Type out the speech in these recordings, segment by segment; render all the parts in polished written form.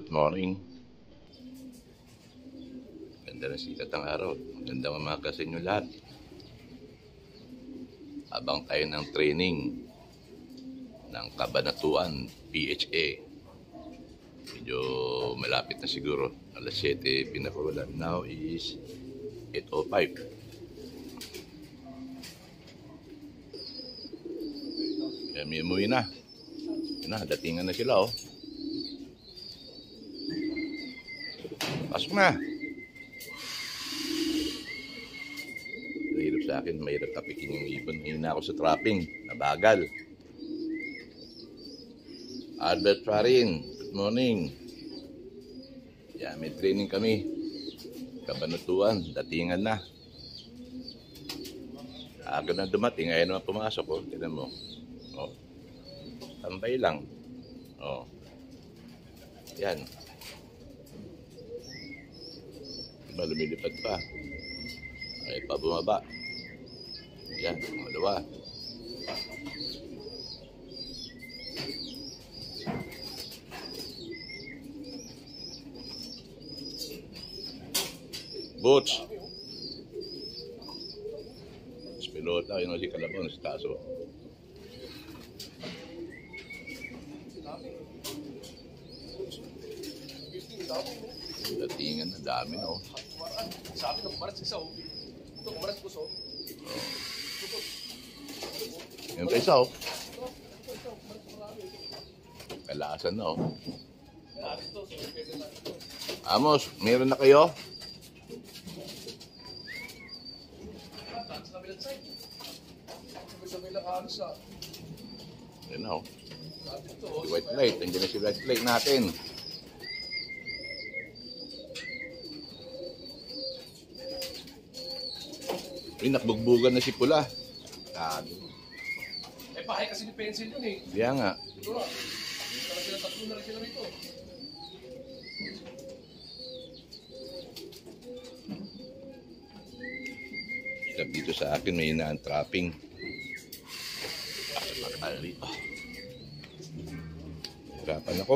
Good morning. Ganda ng sikat ng araw. Ganda umaga sa inyo lahat. Habang tayo ng training ng Kabanatuan PHA. Medyo malapit na siguro. Alas 7 pinakawalan. Now is 8:05. Kaya may umuwi na. Yun na, datingan na sila oh. Pasok na. Mahirap sa akin, mahirap tapikin yung ibon. Hina ako sa trapping, nabagal. Albert Farin, good morning. Yeah, may training kami. Kabanatuan, datingan na. Aga na dumating, ayaw naman pumasok oh. Tignan mo. Oh. Tambay lang. Oh. Yan. Lumilipad pa. Ay pa bumaba. Yan, malawa. Boots. Spilota, yun si Kalabon, si Taso. Datingan na dami no. Sabi ng kumaras isa oh. Ito kumaras ko so. Yung pa isa oh. Kalasan na oh. Amos, meron na kayo? Yan na oh. Si white plate, nandiyan na si white plate natin. Uy, nakbugbugan na si Pula. Eh, pahay kasi ni pencil yun eh. Kaya nga. Ito na. Tatlo na rin sila rito. Hirap dito sa akin, may hinaan trapping. Makali. Oh. Hirapan ako.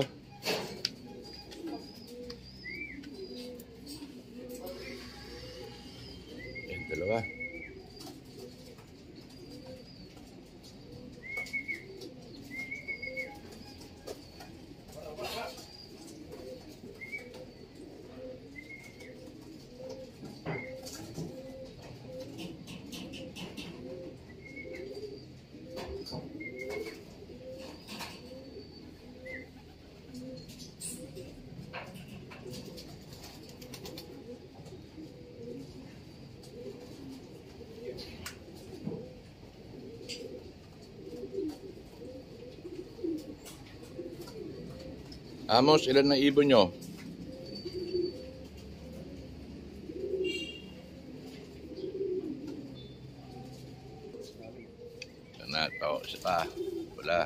Yan, dalawa. Amos, ilan na ibon nyo? Sana, ito, isa pa. Wala.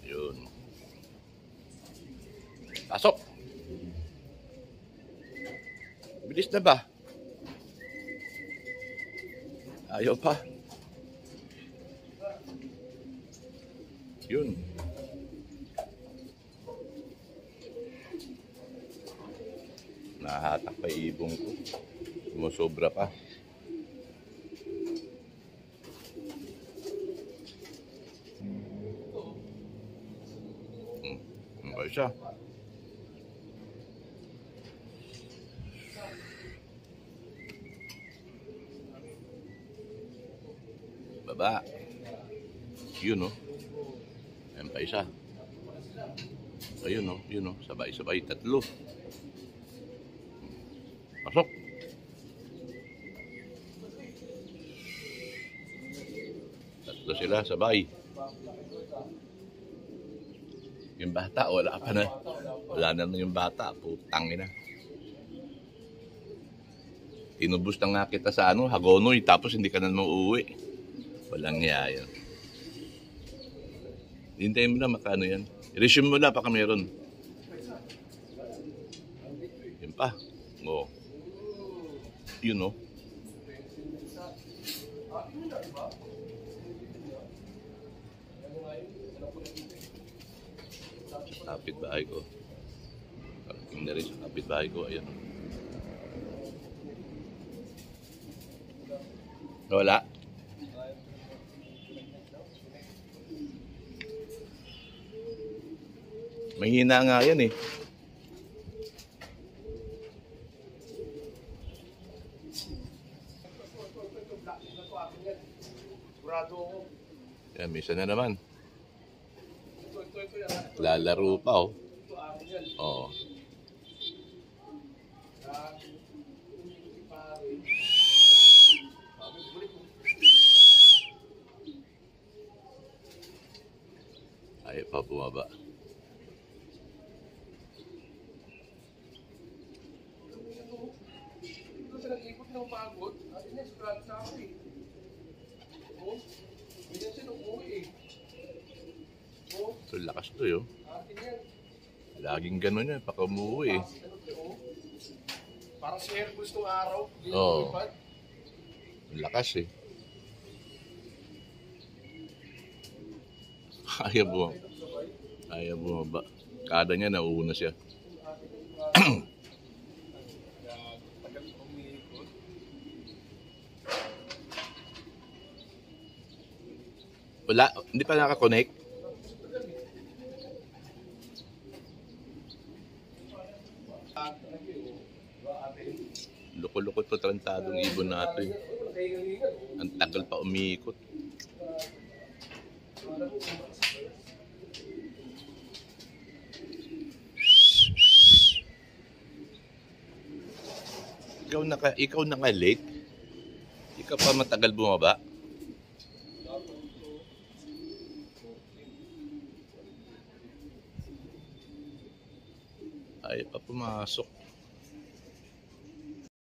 Yun. Pasok! Bilis na ba? Ayaw pa. Yun. Nahatak pa ibong ko. Sumusobra pa. Ano ba siya? Baba. Yun o. Ayan pa isa. Ayun o. Yun o. Sabay-sabay. Tatlo. Pasok. Tatlo sila, sabay. Yung bata, wala pa na. Wala na yung bata. Putang ina. Tinubos na nga kita sa Hagonoy, tapos hindi ka na uuwi. Walang yaya. Hintayin mo na makano yan. I-resume mo na, baka meron. Yun pa. Oo. You know. Kapit bahay ko. Yung na rin sa kapitbahay ko, ayun. Wala. Mahina nga yan eh. Sigurado ako. Yan, minsan na naman. Ito yan. Lalaro pa oh. Ito akin yan. Oo. Si pare. Sabi, balik mo. Ayaw pa bumaba. Ito sa nag-ikot ng pagod. Atin yan, sigurado na ako eh. Oh, ganyan siya nung umuwi eh. Oh, So, lakas to yun. atin yan. Laging ganun yan, paka umuwi eh. Ano to, oh. Parang si Hercules nung araw. Ganyan Oo. lumipad. Lakas eh. Ayaw bumaba. Ayaw bumaba. Kada niya, nauuna siya. Tagal umiikot. Wala, hindi pa nakakonect. Loko-loko to, tarantadong ibon natin. Ang tagal pa umiikot. Ikaw naka late. Ikaw pa matagal bumaba. Ay pa pumasok.